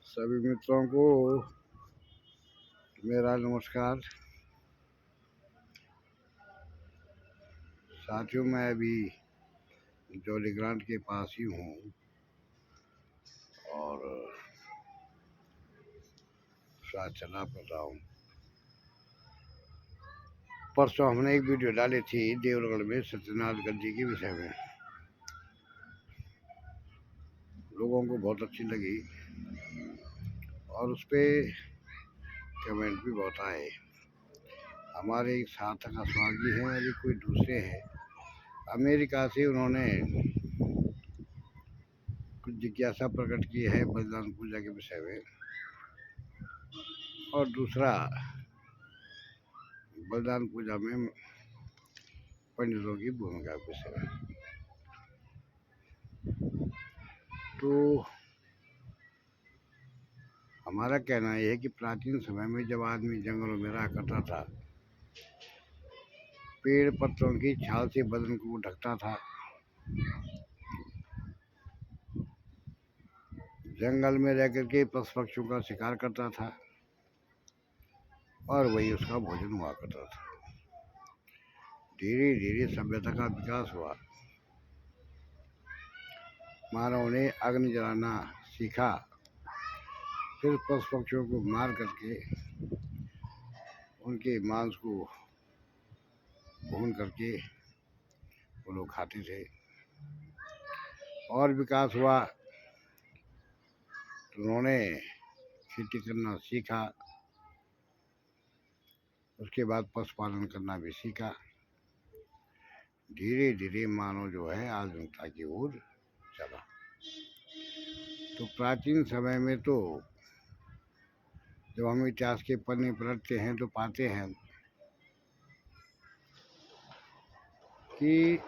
सभी मित्रों को मेरा नमस्कार। साथियों, मैं अभी जॉली ग्रांट के पास ही हूँ और साथ चला पड़ रहा हूँ। परसों हमने एक वीडियो डाली थी देवगढ़ में सत्यनारायण गद्दी के विषय में। लोगों को बहुत अच्छी लगी और उस पर कमेंट भी बहुत आए। हमारे एक सार्थक अस्वाल जी हैं और कोई दूसरे हैं अमेरिका से, उन्होंने कुछ जिज्ञासा प्रकट की है बलिदान पूजा के विषय में, और दूसरा बलिदान पूजा में पंडितों की भूमिका के विषय में। तो हमारा कहना यह है कि प्राचीन समय में जब आदमी जंगलों में रहा करता था, पेड़ पत्तों की छाल से बदन को ढकता था, जंगल में रह करके पशु पक्षियों का शिकार करता था और वही उसका भोजन हुआ करता था। धीरे धीरे सभ्यता का विकास हुआ। मानव ने अग्नि जलाना सीखा, फिर पशु पक्षियों को मार करके उनके मांस को भून करके वो लोग खाते थे। और विकास हुआ तो उन्होंने खेती करना सीखा, उसके बाद पशुपालन करना भी सीखा। धीरे धीरे मानव जो है आधुनिकता की ओर चला। तो प्राचीन समय में तो जब हम इतिहास के पन्ने पलटते हैं तो पाते हैं कि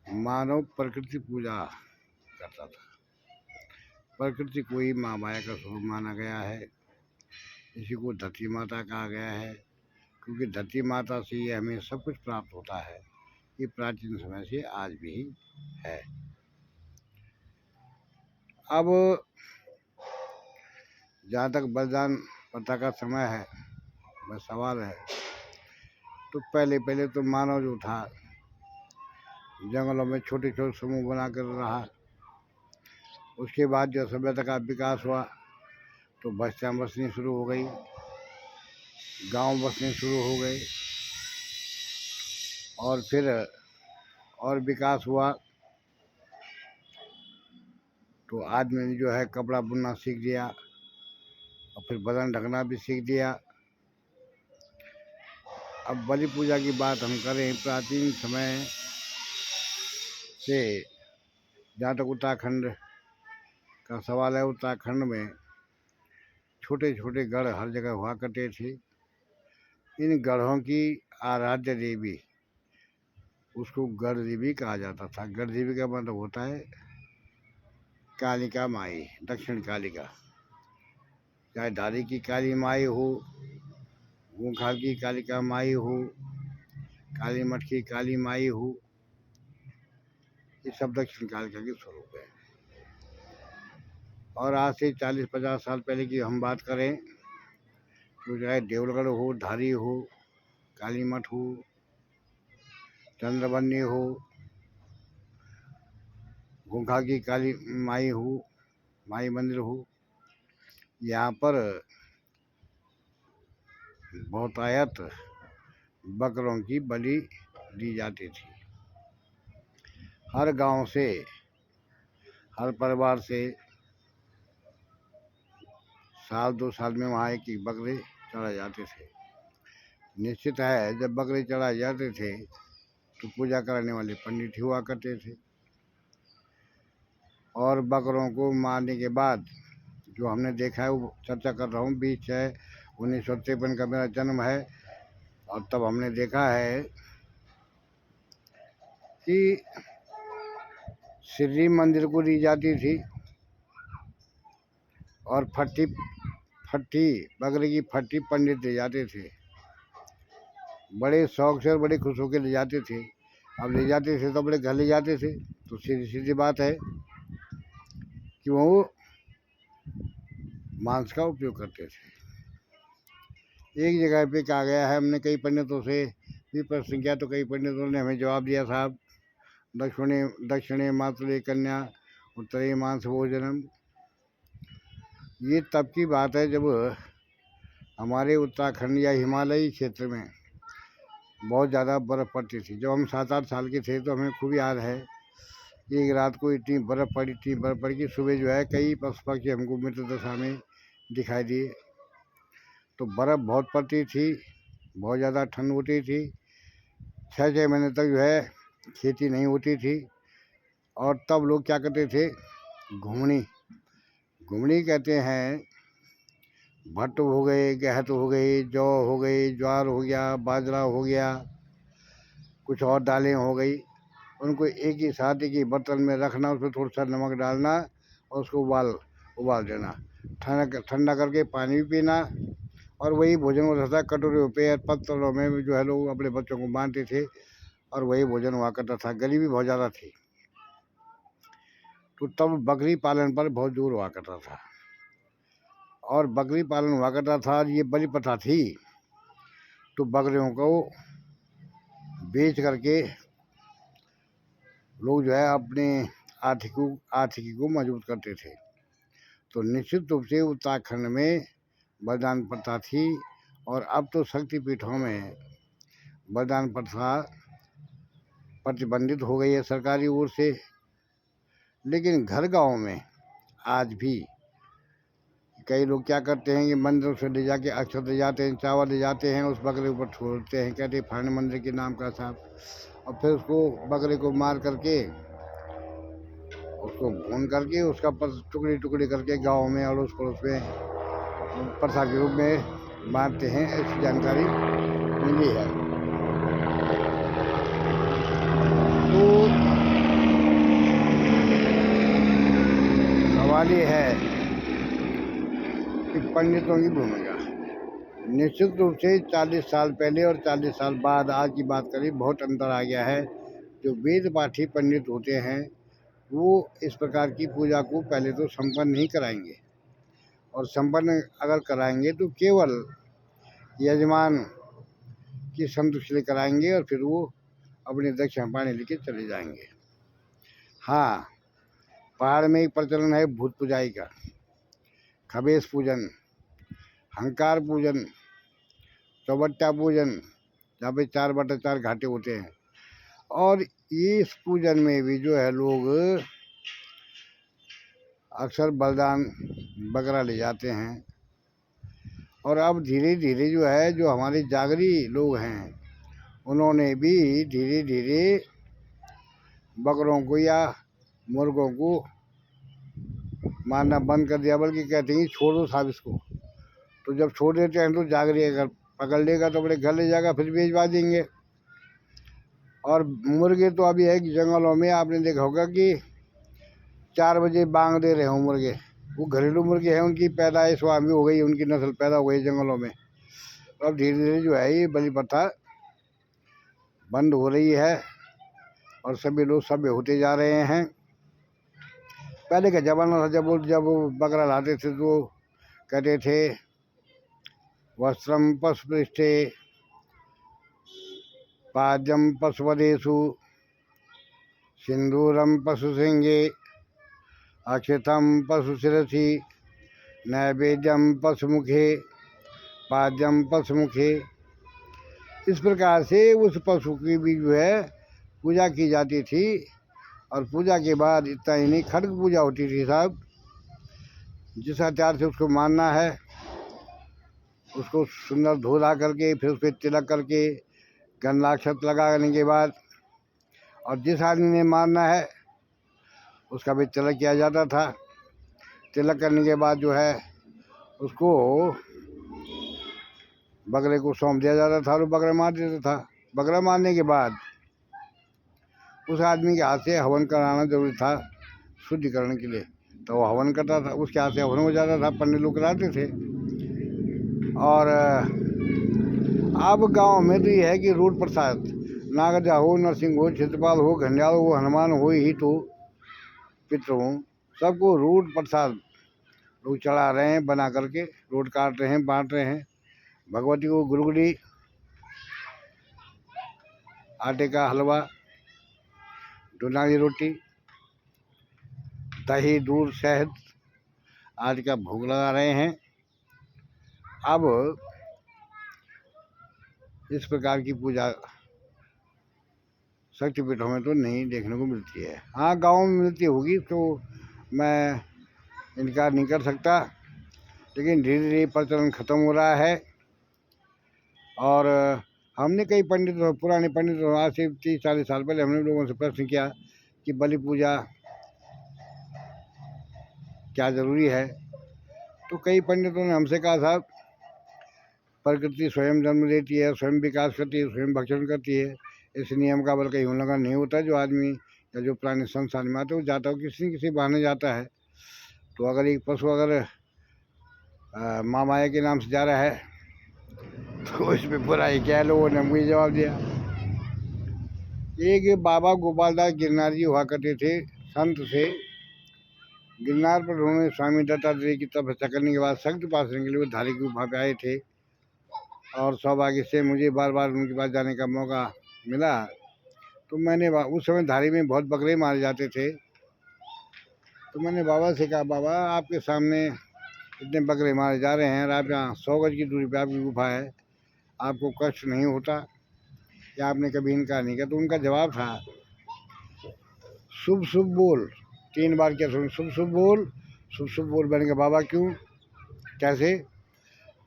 मानव प्रकृति पूजा करता था। प्रकृति को ही माँ माया का स्वरूप माना गया है। इसी को धरती माता कहा गया है, क्योंकि धरती माता से ही हमें सब कुछ प्राप्त होता है। ये प्राचीन समय से आज भी है। अब जहाँ तक बलिदान प्रथा का समय है, बस सवाल है, तो पहले तो मानव जो था जंगलों में छोटे छोटे समूह बनाकर रहा। उसके बाद जो सभ्यता का विकास हुआ तो बस्तियाँ बसनी शुरू हो गई, गांव बसने शुरू हो गए, और फिर और विकास हुआ तो आदमी ने जो है कपड़ा बुनना सीख लिया और फिर बदन ढकना भी सीख दिया। अब बलि पूजा की बात हम करें, प्राचीन समय से जहाँ तक उत्तराखंड का सवाल है, उत्तराखंड में छोटे छोटे गढ़ हर जगह हुआ करते थे। इन गढ़ों की आराध्य देवी, उसको गढ़ देवी कहा जाता था। गढ़ देवी का मतलब होता है कालिका माई, दक्षिण कालिका। चाहे धारी की काली माई हो, गुंखाल की कालिका माई हो, काली मठ की काली माई हो, ये सब दक्षिण कालिका के स्वरूप है। और आज से 40-50 साल पहले की हम बात करें तो चाहे देवलगढ़ हो, धारी हो, काली मठ हो, चंद्रबन्नी हो, गुंखा की काली माई हो, माई मंदिर हो, यहाँ पर बहुतायत बकरों की बलि दी जाती थी। हर गांव से, हर परिवार से साल 2 साल में वहाँ एक बकरे चढ़ाए जाते थे। निश्चित है, जब बकरे चढ़ाए जाते थे तो पूजा कराने वाले पंडित हुआ करते थे। और बकरों को मारने के बाद जो हमने देखा है वो चर्चा कर रहा हूँ। 20/6/1953 का मेरा जन्म है, और तब हमने देखा है कि श्री मंदिर को दी जाती थी और फट्टी बकरे की फट्टी पंडित ले जाते थे। बड़े शौक से और बड़े खुश होकर ले जाते थे। अब ले जाते थे तो अपने घर ले जाते थे, तो सीधी सीधी बात है कि वो मांस का उपयोग करते थे। एक जगह पे कहा गया है, हमने कई पंडितों से भी प्रश्न किया तो कई पंडितों ने हमें जवाब दिया, साहब दक्षिणे मातृ कन्या उत्तरे मांस भोजनम। ये तब की बात है जब हमारे उत्तराखंड या हिमालयी क्षेत्र में बहुत ज़्यादा बर्फ़ पड़ती थी। जब हम 7-8 साल के थे तो हमें खूब याद है, एक रात को इतनी बर्फ़ पड़ी कि सुबह जो है कई पशु पक्षी हमको मृत दशा में दिखाई दिए। तो बर्फ़ बहुत पड़ती थी, बहुत ज़्यादा ठंड होती थी। 6-6 महीने तक जो है खेती नहीं होती थी। और तब लोग क्या करते थे, घुमड़ी कहते हैं। भट्ट हो गए, गेहूँ हो गई, जौ हो गई, ज्वार हो गया, बाजरा हो गया, कुछ और दालें हो गई, उनको एक ही साथ एक ही बर्तन में रखना, उसमें थोड़ा सा नमक डालना और उसको उबाल देना, ठंडा करके पानी भी पीना। और वही भोजन होता था। कटोरियों पे पत्तलों में जो है लोग अपने बच्चों को बांधते थे और वही भोजन हुआ करता था। गरीबी बहुत ज़्यादा थी, तो तब बकरी पालन पर बहुत जोर हुआ करता था। और बकरी पालन हुआ करता था, ये बलि प्रथा थी, तो बकरियों को बेच करके लोग जो है अपने आर्थिकी को मजबूत करते थे। तो निश्चित रूप से उत्तराखंड में बलिदान प्रथा थी। और अब तो शक्तिपीठों में बलिदान प्रथा प्रतिबंधित हो गई है सरकारी ओर से, लेकिन घर गांव में आज भी कई लोग क्या करते हैं कि मंदिरों से ले जाके अक्षत ले जाते हैं, चावल ले जाते हैं, उस बकरे के ऊपर छोड़ते हैं, कहते हैं फलाने मंदिर के नाम का साहब। और फिर उसको बकरे को मार करके उसको भून करके उसका टुकड़ी टुकड़ी करके गांव में अड़ोस पड़ोस में प्रथा के रूप में बांटते हैं। ऐसी जानकारी मिली है। तो सवाल ये है कि पंडितों की भूमिका निश्चित रूप से 40 साल पहले और 40 साल बाद आज की बात करें, बहुत अंतर आ गया है। जो वेद पाठी पंडित होते हैं वो इस प्रकार की पूजा को पहले तो संपन्न नहीं कराएंगे, और संपन्न अगर कराएंगे तो केवल यजमान की संतुष्टि कराएंगे और फिर वो अपने दक्षिणा पानी लेके चले जाएंगे। हाँ, पहाड़ में एक प्रचलन है भूत पुजाई का, खबेश पूजन, हंकार पूजन, चौबट्टा पूजन, जहाँ पे 4/4 घाटे होते हैं। और इस पूजन में भी जो है लोग अक्सर बलिदान बकरा ले जाते हैं। और अब धीरे धीरे जो है, जो हमारे जागरी लोग हैं, उन्होंने भी धीरे धीरे बकरों को या मुर्गों को मारना बंद कर दिया, बल्कि कहते हैं छोड़ दो साहब इसको। तो जब छोड़ देते हैं तो जागरी अगर पकड़ लेगा तो अपने घर ले जाएगा, फिर बेचवा देंगे। और मुर्गे तो अभी है कि जंगलों में आपने देखा होगा कि 4 बजे बांग दे रहे हों मुर्गे। वो घरेलू मुर्गे हैं, उनकी पैदाइश वहाँ भी हो गई, उनकी नस्ल पैदा हो गई जंगलों में। तो अब धीरे धीरे जो है ये बलि प्रथा बंद हो रही है और सभी लोग सभ्य होते जा रहे हैं। पहले का जमाना था, जब बकरा लाते थे तो कहते थे वस्त्रम पशुपृष्ठे पाद्यम पशुवदेषु सिंदूरम पशुसिंगे अक्षतम पशुशिरसि नैवेद्यम पशुमुखे पाद्यम पशुमुखे। इस प्रकार से उस पशु की भी जो है पूजा की जाती थी। और पूजा के बाद इतना ही नहीं, खड्ग पूजा होती थी साहब। जिस हथियार से उसको मारना है उसको सुंदर धोला करके फिर उस पर तिलक करके गंधाक्षत लगाने के बाद, और जिस आदमी ने मारना है उसका भी तिलक किया जाता था। तिलक करने के बाद जो है उसको बकरे को सौंप दिया जाता था और वो बकरा मार देता था। बकरा मारने के बाद उस आदमी के हाथ से हवन कराना जरूरी था शुद्धिकरण के लिए, तो वो हवन करता था, उसके हाथ से हवन हो जाता था, पंडित लोग कराते थे। और अब गांव में तो ये है कि रूट प्रसाद, नागजा हो, नरसिंह हो, क्षेत्रपाल हो, घंडियाल हो, हनुमान हो, ही तो पितृ हो, सबको रूट प्रसाद लोग चढ़ा रहे हैं, बना करके रोड काट रहे हैं, बांट रहे हैं। भगवती को गुलगुली, आटे का हलवा, डुनाली रोटी, दही, दूध, शहद आदि का भोग लगा रहे हैं। अब इस प्रकार की पूजा शक्तिपीठों में तो नहीं देखने को मिलती है। हाँ, गाँव में मिलती होगी तो मैं इनकार नहीं कर सकता, लेकिन धीरे धीरे प्रचलन खत्म हो रहा है। और हमने कई पंडितों, पुराने पंडितों, आज से 30-40 साल पहले हमने लोगों से प्रश्न किया कि बलि पूजा क्या ज़रूरी है, तो कई पंडितों ने हमसे कहा, साहब प्रकृति स्वयं जन्म देती है, स्वयं विकास करती है, स्वयं भक्षण करती है। इस नियम का बल कहीं उल्लंघन नहीं होता। जो आदमी या जो प्राणी संसार में आते, वो जाता हो किसी न किसी बहाने जाता है। तो अगर एक पशु अगर माँ माया के नाम से जा रहा है तो इसमें बुराई क्या है? लोगों ने मुझे जवाब दिया। एक बाबा गोपालदास गिरनार जी हुआ करते थे, संत से। गिरनार पर उन्होंने स्वामी दत्तात्रेय की तपस्या करने के बाद शक्ति पास करने के लिए वो धारी की गुफा पे आए थे। और सौभाग्य से मुझे बार बार उनके पास जाने का मौका मिला। तो मैंने उस समय धारी में बहुत बकरे मारे जाते थे। तो मैंने बाबा से कहा, बाबा आपके सामने इतने बकरे मारे जा रहे हैं और आप यहाँ 100 गज की दूरी पे आपकी गुफा है, आपको कष्ट नहीं होता? या आपने कभी इनकार नहीं किया? तो उनका जवाब था, शुभ शुभ बोल। 3 बार क्या सुन, शुभ शुभ बोल, शुभ शुभ बोल। मैंने कहा, बाबा क्यों, कैसे?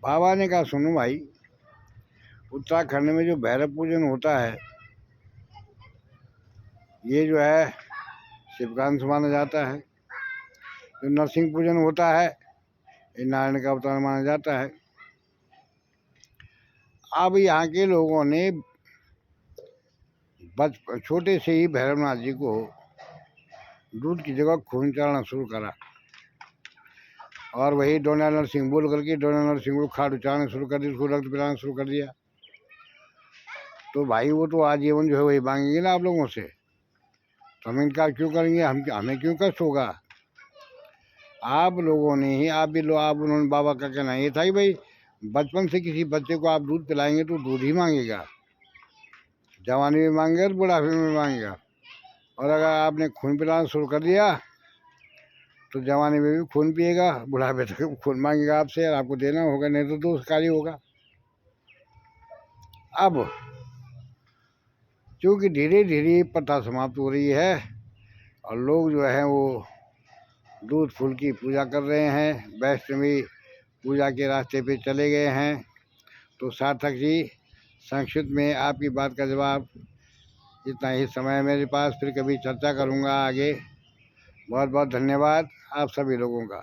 बाबा ने कहा, सुनो भाई, उत्तराखंड में जो भैरव पूजन होता है, ये जो है शिव का अंश माना जाता है। जो नरसिंह पूजन होता है, ये नारायण का अवतार माना जाता है। अब यहाँ के लोगों ने छोटे से ही भैरवनाथ जी को दूध की जगह खून चढ़ाना शुरू करा। और वही डोना नरसिंह बोल करके डोना नरसिंह को खाट उचारना शुरू कर दी, उसको रक्त पिलाना शुरू कर दिया। तो भाई वो तो आजीवन जो है वही मांगेंगे ना आप लोगों से, तो हम इनकार क्यों करेंगे? हमें क्यों कष्ट होगा? आप लोगों ने ही, आप भी लोग, आप उन्होंने, बाबा का कहना ये था कि भाई बचपन से किसी बच्चे को आप दूध पिलाएंगे तो दूध ही मांगेगा, जवानी में मांगेगा और बुढ़ापे में मांगेगा। और अगर आपने खून पिलाना शुरू कर दिया तो जवानी में भी खून पिएगा, बुढ़ापे तक खून मांगेगा आपसे, और आपको देना होगा, नहीं तो दोषकारी होगा। अब क्योंकि धीरे धीरे प्रथा समाप्त हो रही है और लोग जो है वो दूध फूल की पूजा कर रहे हैं, वैष्णवी पूजा के रास्ते पे चले गए हैं। तो सार्थक जी, संक्षिप्त में आपकी बात का जवाब इतना ही समय मेरे पास, फिर कभी चर्चा करूँगा आगे। बहुत बहुत धन्यवाद आप सभी लोगों का।